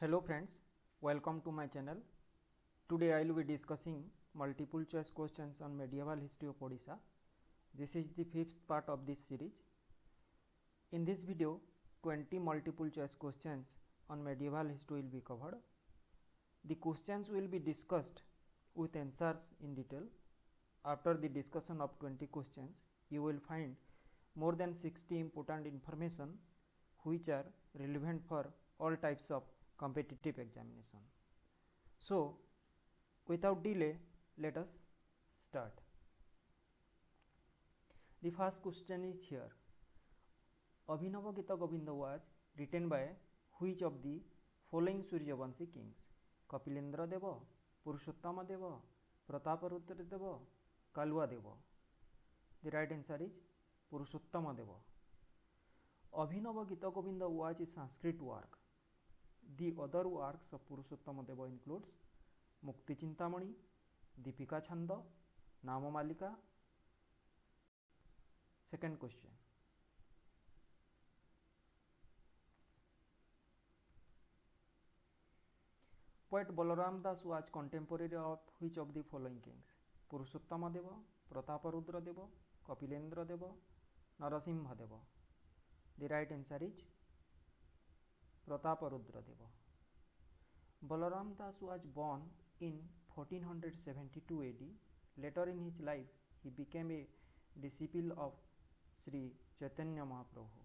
Hello friends, welcome to my channel. Today I will be discussing multiple choice questions on medieval history of Odisha. This is the fifth part of this series. In this video, 20 multiple choice questions on medieval history will be covered. The questions will be discussed with answers in detail. After the discussion of 20 questions, you will find more than 60 important information which are relevant for all types of competitive examination. So, without delay, let us start. The first question is here. Abhinava Gita Govinda was written by which of the following Suryavanshi kings? Kapilendra Deva, Purushottama Deva, Prataparudra Deva, Kalwa Deva. The right answer is Purushottama Deva. Abhinava Gita Govinda was a Sanskrit work. The other works of Purushottama Deva includes Mukti Chintamani, Deepika Chanda, Nama Malika. Second question. Poet Balaram Das was contemporary of which of the following kings? Purushottama Deva, Prataparudra Deva, Kapilendra Deva, Narasimha Deva. The right answer is Prataparudra Deva. Balaram Das was born in 1472 AD. Later in his life, he became a disciple of Sri Chaitanya Mahaprabhu.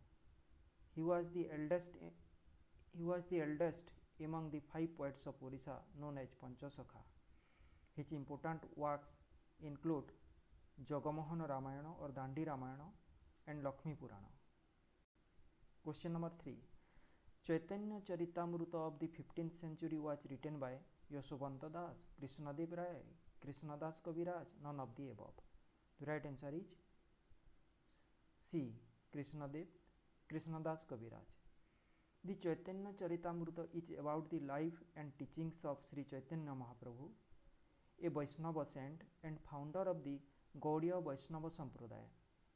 He was the eldest among the 5 poets of Odisha known as Panchasakha. His important works include Jagamohan Ramayana or Dandi Ramayana and Lakshmi Purana. Question number 3. Chaitanya Charitamrita of the 15th century was written by Yashovanta Das, Krishnadev Rai, Krishnadas Kaviraj, none of the above. The right answer is C. Krishnadas Kaviraj. The Chaitanya Charitamrita is about the life and teachings of Sri Chaitanya Mahaprabhu, a Vaishnava saint and founder of the Gaudiya Vaishnava Sampradaya.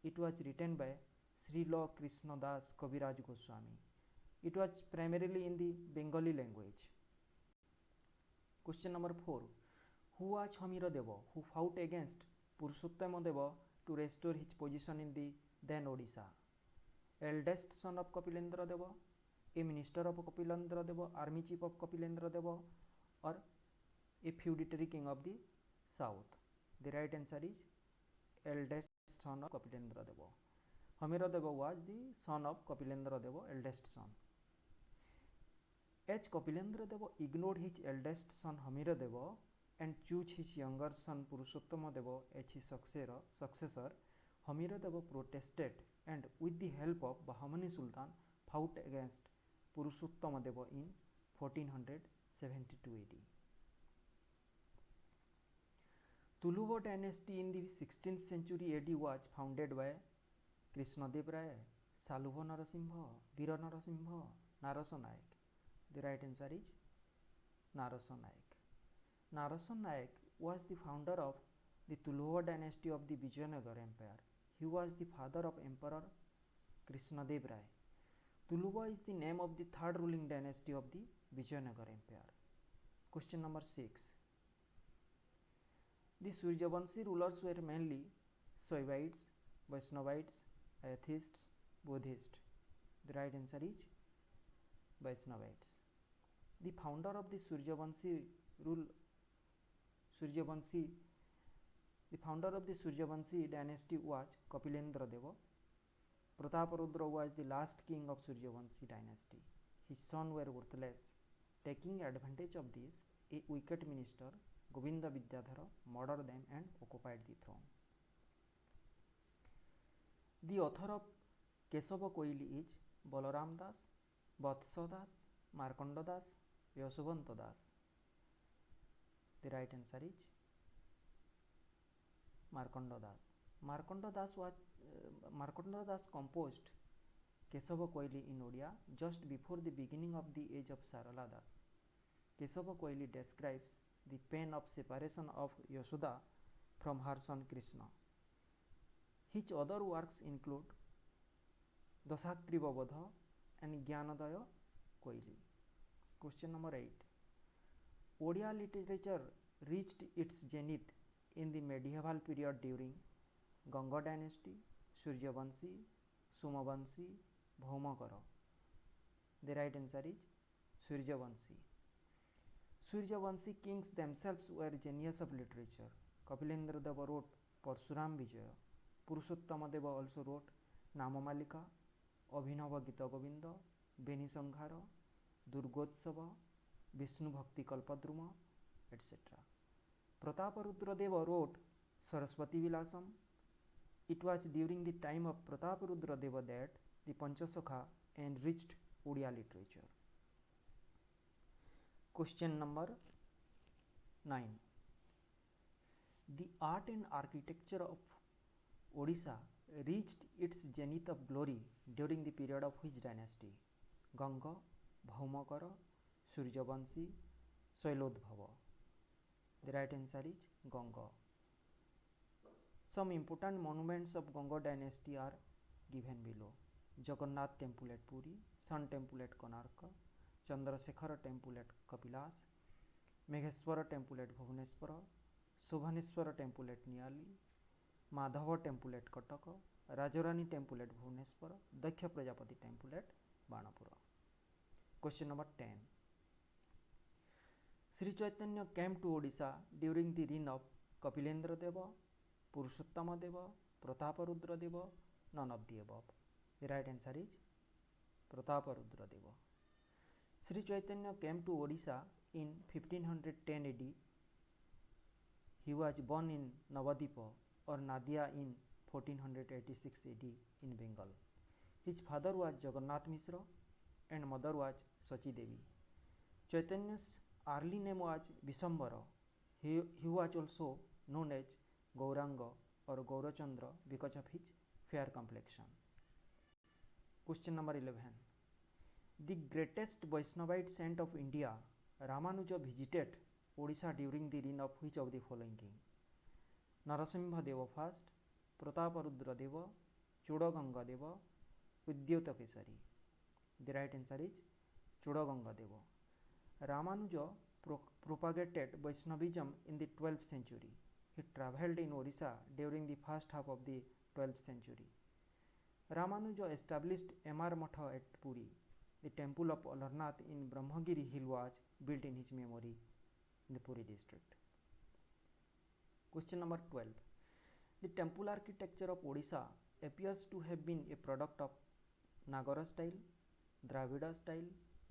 It was written by Srila Krishnadas Kaviraj Goswami. It was primarily in the Bengali language. Question number 4. Who was Hamira Deva, who fought against Purushottama Deva to restore his position in the then Odisha? Eldest son of Kapilendra Deva, a minister of Kapilendra Deva, army chief of Kapilendra Deva, or a feudatory king of the south? The right answer is eldest son of Kapilendra Deva. Hamira Deva was the son of Kapilendra Deva, eldest son. As Kapilendra Deva ignored his eldest son Hamira Deva and chose his younger son Purushottama Deva as his successor, Hamira Deva protested and with the help of Bahmani Sultan fought against Purushottama Deva in 1472 AD. Tuluva dynasty in the 16th century AD was founded by Krishnadev Rai, Salubha Narasimha, Veera Narasimha, Narasa Nayak. The right answer is Narasa Nayak. Narasa Nayak was the founder of the Tuluva dynasty of the Vijayanagar Empire. He was the father of Emperor Krishnadev Rai. Tuluva is the name of the third ruling dynasty of the Vijayanagar Empire. Question number 6. The Suryavanshi rulers were mainly Shaivites, Vaishnavites, Atheists, Buddhists. The right answer is Vaishnavites. The founder of the Suryavanshi dynasty was Kapilendra Deva. Prataparudra was the last king of Suryavanshi dynasty. His sons were worthless. Taking advantage of this, a wicked minister, Govinda Vidyadhara, murdered them and occupied the throne. The author of Kesava Koili is Balaram Das, Vatsa Das, Markanda Das, Yashovanta Das. The right answer is Markanda Das. Markanda Das composed Kesava Koili in Odia just before the beginning of the age of Sarala Das. Kesava Koili describes the pain of separation of Yashoda from her son Krishna. His other works include Dasagriva Vadha and Gyanadaya Koili. Question number 8. Odia literature reached its zenith in the medieval period during Ganga dynasty, Suryavanshi, Somavanshi, Bhaumakara. The right answer is Suryavanshi. Suryavanshi kings themselves were genius of literature. Kapilendra Deva wrote Parshuram Vijaya. Purushottama Deva also wrote Namamalika, Abhinava Gita Govinda, Beni Sanghara, Durgotsava, Vishnu Bhakti Kalpadruma, etc. Prataparudra Deva wrote Saraswati Vilasam. It was during the time of Prataparudra Deva that the Panchasakha enriched Odia literature. Question number 9. The art and architecture of Odisha reached its zenith of glory during the period of which dynasty? Ganga, Bhaumakara, Suryavanshi, Shailodbhava. The right answer is Ganga. Some important monuments of Ganga dynasty are given below. Jagannath Temple at Puri, Sun Temple at Konarka, Chandrasekhara Temple at Kapilas, Megheshwara Temple at Bhubaneswara, Shobhaneswara Temple at Niyali, Madhava Temple at Kataka, Rajarani Temple at Bhubaneswara, Daksha Prajapati Temple at Banapura. Question number 10. Sri Chaitanya came to Odisha during the reign of Kapilendra Deva, Purushottama Deva, Prataparudra Deva, none of the above. The right answer is Prataparudra Deva. Sri Chaitanya came to Odisha in 1510 AD. He was born in Navadipa or Nadia in 1486 AD in Bengal. His father was Jagannath Mishra and mother was Sachi Devi. Chaitanya's early name was Vishambara. He was also known as Gauranga or Gaurachandra because of his fair complexion. Question number 11. The greatest Vaishnavite saint of India, Ramanuja, visited Odisha during the reign of which of the following king? Narasimha Deva first, Prataparudra Deva, Chodaganga Deva, Udyota Kesari. The right answer is Chodaganga Deva. Ramanuja propagated Vaishnavism in the 12th century. He travelled in Odisha during the first half of the 12th century. Ramanuja established Amar Matha at Puri. The temple of Alarnath in Brahmagiri hill was built in his memory in the Puri district. Question number 12. The temple architecture of Odisha appears to have been a product of Nagara style, Dravida style,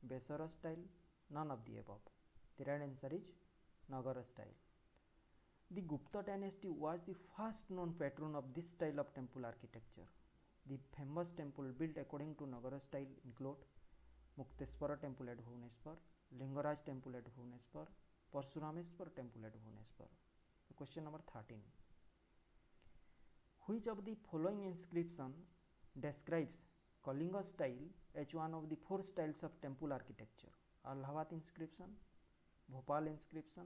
Vesara style, none of the above. The right answer is Nagara style. The Gupta dynasty was the first known patron of this style of temple architecture. The famous temple built according to Nagara style include Mukteswara Temple at Bhubaneswar, Lingaraj Temple at Bhubaneswar, Parshurameswar Temple at Bhubaneswar. Question number 13. Which of the following inscriptions describes Kalinga style as one of the four styles of temple architecture? Allahabad inscription, Bhopal inscription,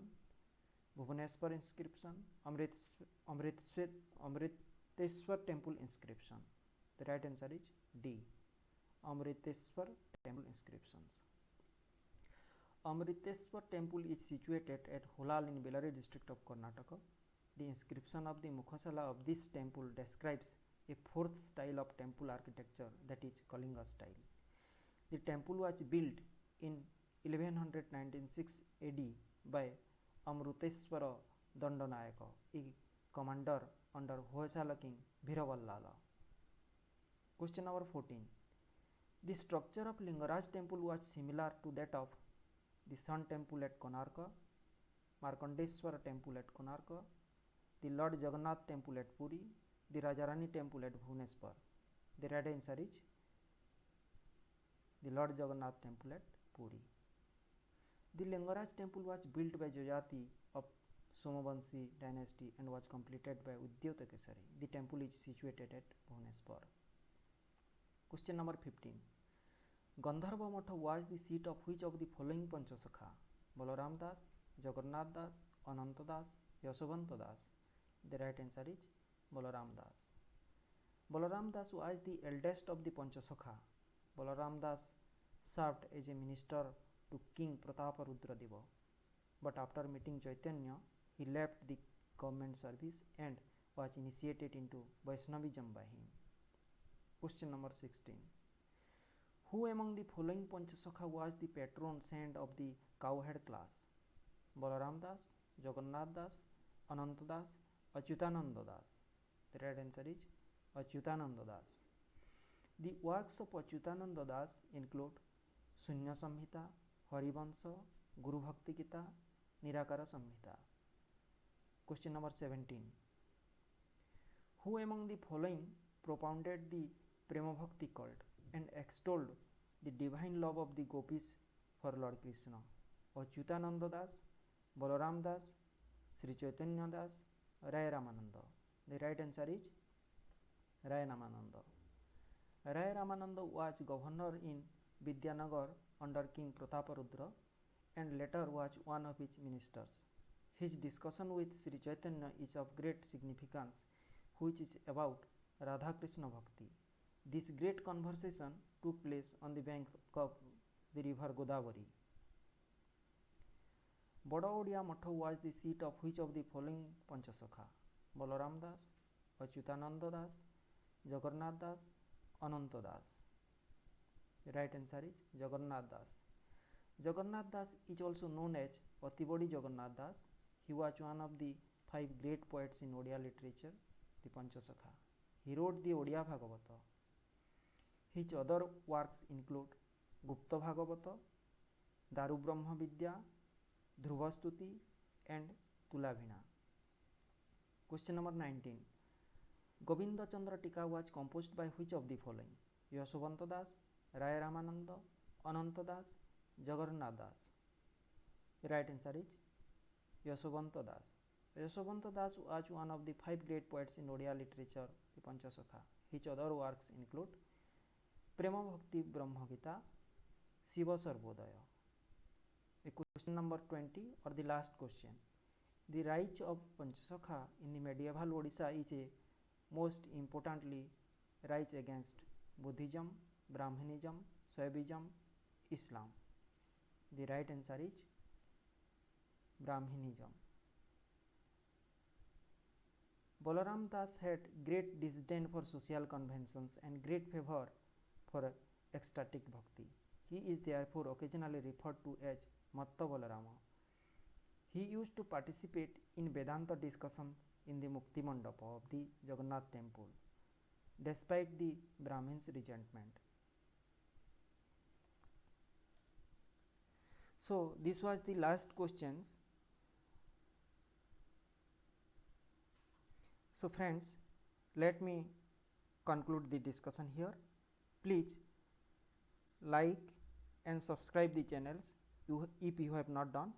Bhubaneswar inscription, Amriteshwar temple inscription. The right answer is D. Amriteshwar temple inscriptions. Amriteshwar temple is situated at Holal in Bellary district of Karnataka. The inscription of the Mukhasala of this temple describes a fourth style of temple architecture, that is Kalinga style. The temple was built in 1196 AD by Amruteshwara Dandanayaka, a commander under Hoysala king Bhiravallala. Question number 14. The structure of Lingaraj temple was similar to that of the Sun temple at Konarka, Markandeswara temple at Konarka, the Lord Jagannath temple at Puri, the Rajarani temple at Bhubaneswar. The right answer is the Lord Jagannath temple at Puri. The Lingaraj temple was built by Jayati of Somavanshi dynasty and was completed by Udyota Kesari. The temple is situated at Bhubaneswar. Question number 15. Gandharva Matha was the seat of which of the following Panchasakha? Balaram Das, Jagannath Das, Ananta Das, Yashovanta Das. The right answer is Balaram Das. Balaram Das was the eldest of the Panchasakha. Balaram Das served as a minister to King Prataparudra Deva. But after meeting Chaitanya, he left the government service and was initiated into Vaishnavism by him. Question number 16. Who among the following Panchasakha was the patron saint of the cowherd class? Balaram Das, Jagannath Das, Ananta Das, Achyutananda Das. The right answer is Achyutananda Das. The works of Achyutananda Das include Sunya Samhita, Harivansha, Guru Bhakti Gita, Nirakara Samhita. Question number 17. Who among the following propounded the Prema Bhakti cult and extolled the divine love of the gopis for Lord Krishna? Achyutananda Das, Balaram Das, Sri Chaitanya Das, Rai Ramananda. The right answer is Rai Ramananda. Rai Ramananda was governor in Vidyanagar under King Prataparudra and later was one of his ministers. His discussion with Sri Chaitanya is of great significance, which is about Radha Krishna Bhakti. This great conversation took place on the bank of the river Godavari. Bada Odia Matha was the seat of which of the following Panchasakha? Balaram Das, Achyutananda Das, Jagannath Das, Ananta Das. The right answer is Jagannath Das. Jagannath Das is also known as Atibadi Jagannath Das. He was one of the 5 great poets in Odia literature, the Panchasakha. He wrote the Odia Bhagavata. His other works include Gupta Bhagavata, Daru Brahma Vidya, Dhruvastuti and Tulavina. Question number 19. Govinda Chandra Tika was composed by which of the following? Yashovanta Das, Rai Ramananda, Ananta Das, Jagannath Das. The right answer is Yashovanta Das. Yashovanta Das was one of the 5 great poets in Odia literature, the Panchasakha. His other works include Prema Bhakti Brahma Gita, Shiva Sarvodaya. The question number 20 or the last question. The rise of Panchasakha in the medieval Odisha is a most importantly rise against Buddhism, Brahmanism, Shaivism, Islam. The right answer is Brahmanism. Balaram Das had great disdain for social conventions and great favor for ecstatic bhakti. He is therefore occasionally referred to as Matta Balarama. He used to participate in Vedanta discussion in the Mukti Mandapa of the Jagannath temple, despite the Brahmins' resentment. So, this was the last questions. So, friends, let me conclude the discussion here. Please like and subscribe the channels if you have not done.